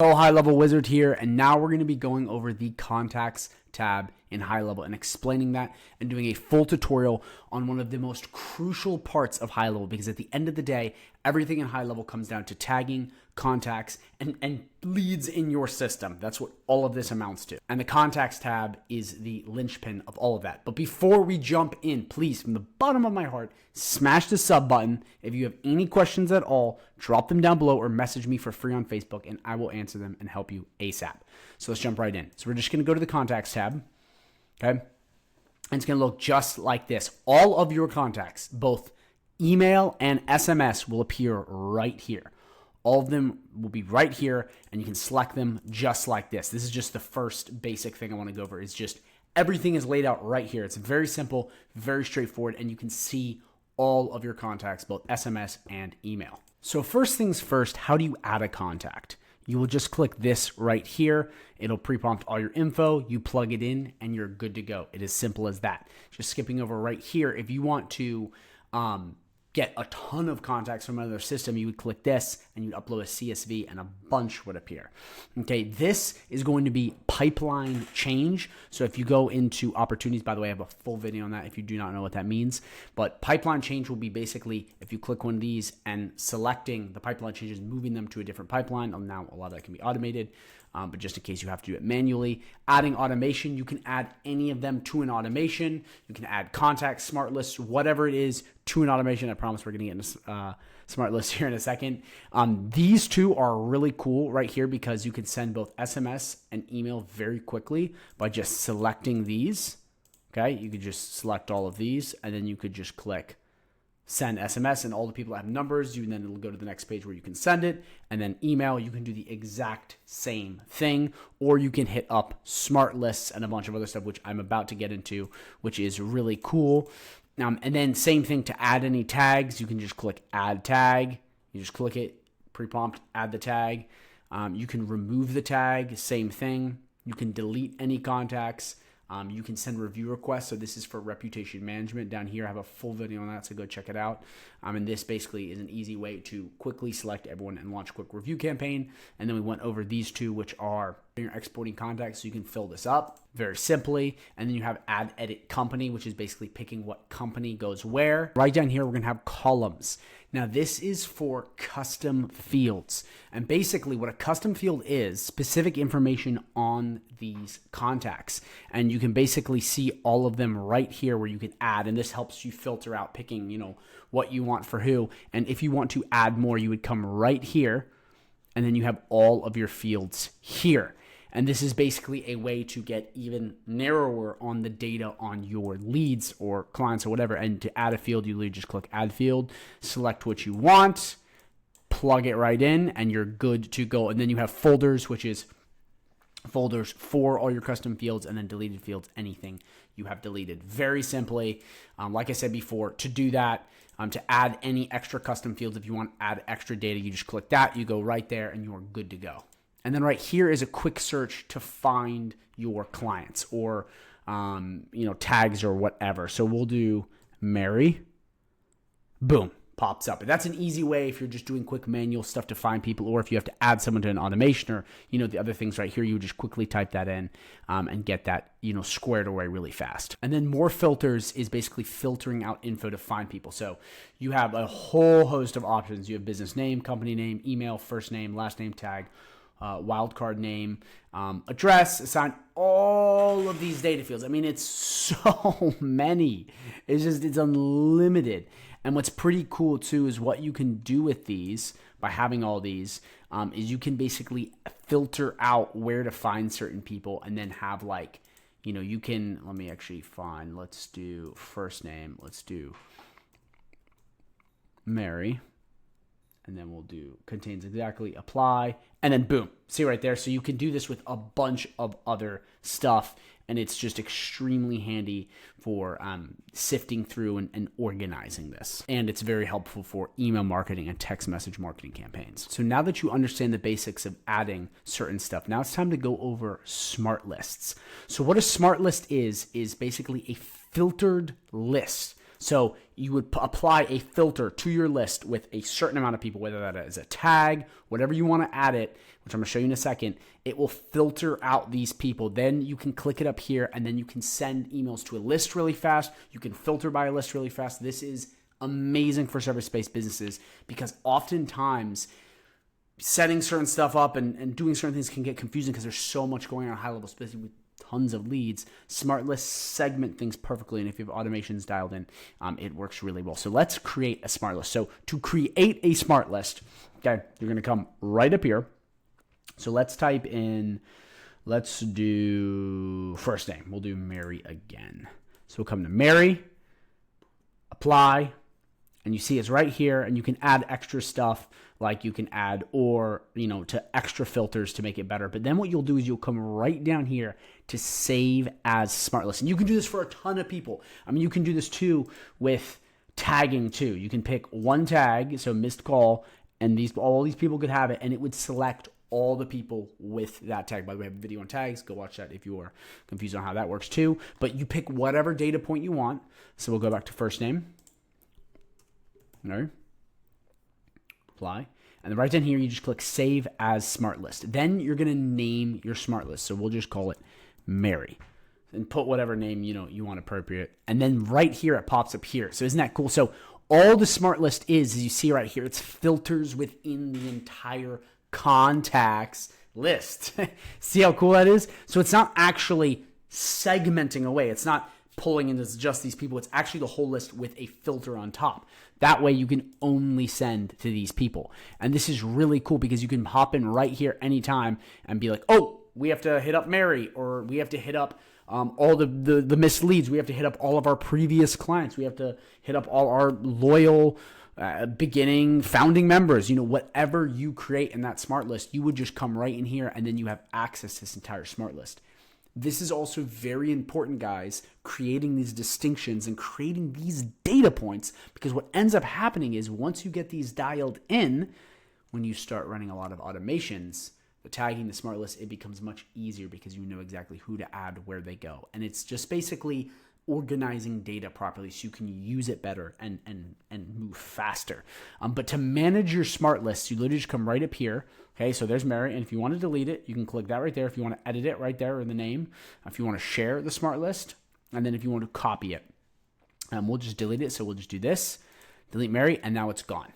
Hello, High Level Wizard here, and now we're going to be going over the contacts tab in High Level and explaining that and doing a full tutorial on one of the most crucial parts of High Level, because at the end of the day, everything in High Level comes down to tagging, contacts, and leads in your system. That's what all of this amounts to. And the contacts tab is the linchpin of all of that. But before we jump in, please, from the bottom of my heart, smash the sub button. If you have any questions at all, drop them down below or message me for free on Facebook, and I will answer them and help you ASAP. So let's jump right in. So we're just going to go to the contacts tab. Okay. And it's going to look just like this. All of your contacts, both email and SMS, will appear right here. All of them will be right here, and you can select them just like this. This is just the first basic thing I want to go over. Is just everything is laid out right here. It's very simple, very straightforward, and you can see all of your contacts, both SMS and email. So first things first, how do you add a contact? You will just click this right here. It'll pre-prompt all your info. You plug it in and you're good to go. It is simple as that. Just skipping over right here. If you want to get a ton of contacts from another system, you would click this and you'd upload a CSV and a bunch would appear. Okay, this is going to be pipeline change. So if you go into opportunities, by the way, I have a full video on that if you do not know what that means. But pipeline change will be basically if you click one of these and selecting the pipeline changes, moving them to a different pipeline. Now a lot of that can be automated. But just in case you have to do it manually. Adding automation, you can add any of them to an automation. You can add contacts, smart lists, whatever it is to an automation. I promise we're going to get into smart lists here in a second. These two are really cool right here because you can send both SMS and email very quickly by just selecting these. Okay, you could just select all of these and then you could just click send SMS, and all the people that have numbers, then it'll go to the next page where you can send it. And then email, you can do the exact same thing, or you can hit up smart lists and a bunch of other stuff, which I'm about to get into, which is really cool. And then same thing to add any tags. You can just click add tag. You just click it, pre-prompt, add the tag. You can remove the tag, same thing. You can delete any contacts. You can send review requests. So this is for reputation management. Down here, I have a full video on that, so go check it out. And this basically is an easy way to quickly select everyone and launch a quick review campaign. And then we went over these two, which are your exporting contacts. So you can fill this up very simply. And then you have add edit company, which is basically picking what company goes where. Right down here, we're going to have columns. Now, this is for custom fields. And basically what a custom field is, specific information on these contacts. And you can basically see all of them right here where you can add. And this helps you filter out picking, what you want for who. And if you want to add more, you would come right here. And then you have all of your fields here. And this is basically a way to get even narrower on the data on your leads or clients or whatever. And to add a field, you literally just click add field, select what you want, plug it right in, and you're good to go. And then you have folders, which is folders for all your custom fields, and then deleted fields, anything you have deleted. Very simply, like I said before, to do that, to add any extra custom fields, if you want to add extra data, you just click that, you go right there, and you are good to go. And then right here is a quick search to find your clients or, tags or whatever. So we'll do Mary. Boom, pops up. And that's an easy way if you're just doing quick manual stuff to find people, or if you have to add someone to an automation or, the other things right here, you would just quickly type that in and get that, squared away really fast. And then more filters is basically filtering out info to find people. So you have a whole host of options. You have business name, company name, email, first name, last name, tag, wildcard name, address, assign, all of these data fields. I mean, it's so many. It's unlimited. And what's pretty cool too is what you can do with these by having all these is you can basically filter out where to find certain people and then have you can, let me actually find, let's do first name. Let's do Mary. And then we'll do contains exactly, apply, and then boom. See right there? So you can do this with a bunch of other stuff, and it's just extremely handy for sifting through and organizing this. And it's very helpful for email marketing and text message marketing campaigns. So now that you understand the basics of adding certain stuff, now it's time to go over smart lists. So what a smart list is basically a filtered list. So you would apply a filter to your list with a certain amount of people, whether that is a tag, whatever you want to add it, which I'm going to show you in a second. It will filter out these people. Then you can click it up here, and then you can send emails to a list really fast. You can filter by a list really fast. This is amazing for service-based businesses because oftentimes setting certain stuff up and doing certain things can get confusing because there's so much going on at high level, especially with tons of leads. Smart lists segment things perfectly, and if you have automations dialed in, it works really well. So let's create a smart list. So to create a smart list, okay, you're going to come right up here. So let's type in, let's do first name. We'll do Mary again. So we'll come to Mary, apply, and you see it's right here, and you can add extra stuff like you can add or, to extra filters to make it better. But then what you'll do is you'll come right down here to save as smart list. And you can do this for a ton of people. I mean, you can do this too with tagging too. You can pick one tag, so missed call, and all these people could have it, and it would select all the people with that tag. By the way, I have a video on tags. Go watch that if you are confused on how that works too. But you pick whatever data point you want. So we'll go back to first name. No. Apply. And then right down here, you just click Save as Smart List. Then you're going to name your smart list. So we'll just call it Mary. And put whatever name you want appropriate. And then right here, it pops up here. So isn't that cool? So all the smart list is, as you see right here, it's filters within the entire contacts list. See how cool that is? So it's not actually segmenting away. It's not pulling into just these people. It's actually the whole list with a filter on top. That way you can only send to these people. And this is really cool because you can hop in right here anytime and be like, oh, we have to hit up Mary, or we have to hit up all the missed leads. We have to hit up all of our previous clients. We have to hit up all our loyal beginning founding members. Whatever you create in that smart list, you would just come right in here, and then you have access to this entire smart list. This is also very important, guys, creating these distinctions and creating these data points, because what ends up happening is once you get these dialed in, when you start running a lot of automations, the tagging, the smart list, it becomes much easier because you know exactly who to add, where they go. And it's just basically organizing data properly so you can use it better and move faster. But to manage your smart lists, you literally just come right up here. Okay, so there's Mary, and if you want to delete it, you can click that right there. If you want to edit it right there, or the name. If you want to share the smart list, and then if you want to copy it, we'll just delete it. So we'll just do this, delete Mary, and now it's gone.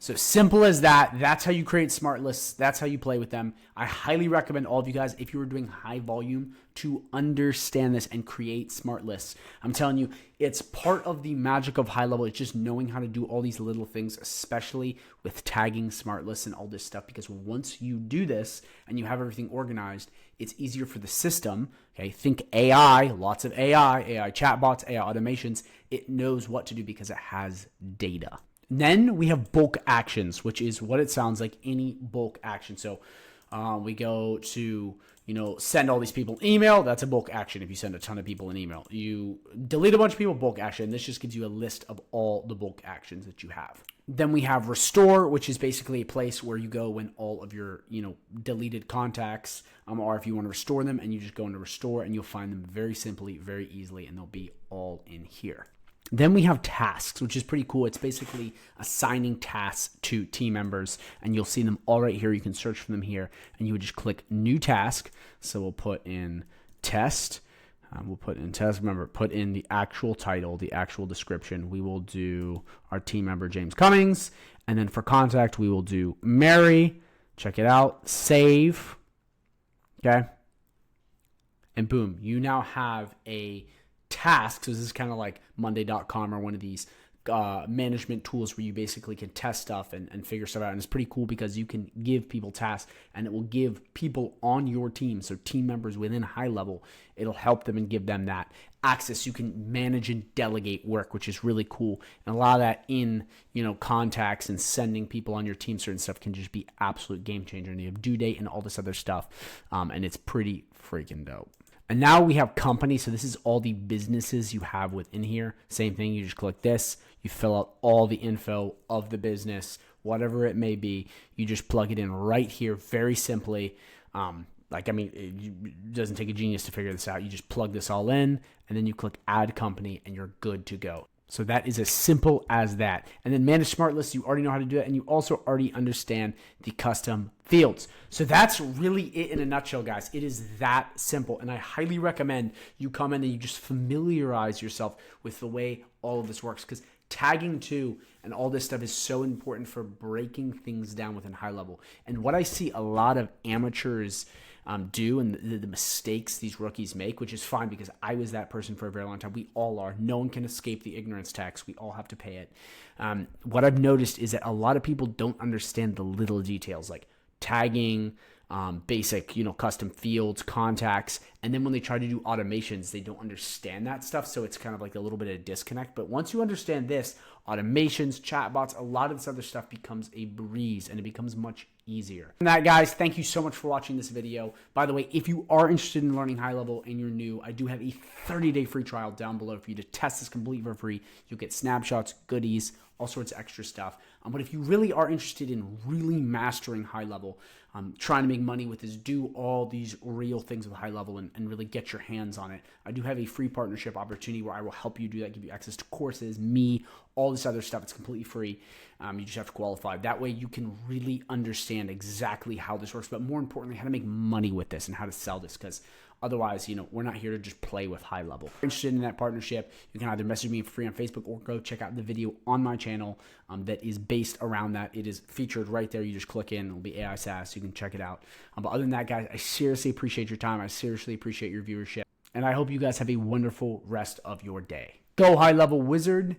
So simple as that. That's how you create smart lists. That's how you play with them. I highly recommend all of you guys, if you are doing high volume, to understand this and create smart lists. I'm telling you, it's part of the magic of high level. It's just knowing how to do all these little things, especially with tagging, smart lists, and all this stuff. Because once you do this and you have everything organized, it's easier for the system. Okay, think AI, lots of AI chatbots, AI automations. It knows what to do because it has data. Then we have bulk actions, which is what it sounds like, any bulk action. So we go to, send all these people an email. That's a bulk action if you send a ton of people an email. You delete a bunch of people, bulk action. This just gives you a list of all the bulk actions that you have. Then we have restore, which is basically a place where you go when all of your, deleted contacts or if you want to restore them, and you just go into restore and you'll find them very simply, very easily, and they'll be all in here. Then we have tasks, which is pretty cool. It's basically assigning tasks to team members, and you'll see them all right here. You can search for them here, and you would just click new task. So we'll put in test. We'll put in test. Remember, put in the actual title, the actual description. We will do our team member, James Cummings. And then for contact, we will do Mary. Check it out. Save. Okay. And boom, you now have a task. So this is kind of like Monday.com or one of these management tools where you basically can test stuff and figure stuff out. And it's pretty cool because you can give people tasks, and it will give people on your team, so team members within high level, it'll help them and give them that access. You can manage and delegate work, which is really cool. And a lot of that in, contacts and sending people on your team, certain stuff can just be absolute game changer. And you have due date and all this other stuff. And it's pretty freaking dope. And now we have company. So this is all the businesses you have within here. Same thing. You just click this. You fill out all the info of the business, whatever it may be. You just plug it in right here very simply. It doesn't take a genius to figure this out. You just plug this all in, and then you click add company, and you're good to go. So that is as simple as that. And then manage smart lists, you already know how to do that, and you also already understand the custom fields. So that's really it in a nutshell, guys. It is that simple, and I highly recommend you come in and you just familiarize yourself with the way all of this works, because tagging too and all this stuff is so important for breaking things down within high level. And what I see a lot of amateurs do, and the mistakes these rookies make, which is fine because I was that person for a very long time. We all are. No one can escape the ignorance tax. We all have to pay it. What I've noticed is that a lot of people don't understand the little details like tagging, basic, custom fields, contacts. And then when they try to do automations, they don't understand that stuff. So it's kind of like a little bit of a disconnect. But once you understand this, automations, chatbots, a lot of this other stuff becomes a breeze and it becomes much easier. And that, guys, thank you so much for watching this video. By the way, if you are interested in learning high level and you're new, I do have a 30-day free trial down below for you to test this completely for free. You'll get snapshots, goodies, all sorts of extra stuff. But if you really are interested in really mastering high level, trying to make money with this, do all these real things with high level and really get your hands on it, I do have a free partnership opportunity where I will help you do that, give you access to courses, me, all this other stuff. It's completely free. You just have to qualify. That way you can really understand exactly how this works, but more importantly, how to make money with this and how to sell this, because otherwise, we're not here to just play with high level. If you're interested in that partnership, you can either message me for free on Facebook or go check out the video on my channel that is based around that. It is featured right there. You just click in. It'll be AI SaaS. You can check it out. But other than that, guys, I seriously appreciate your time. I seriously appreciate your viewership. And I hope you guys have a wonderful rest of your day. Go high level wizard.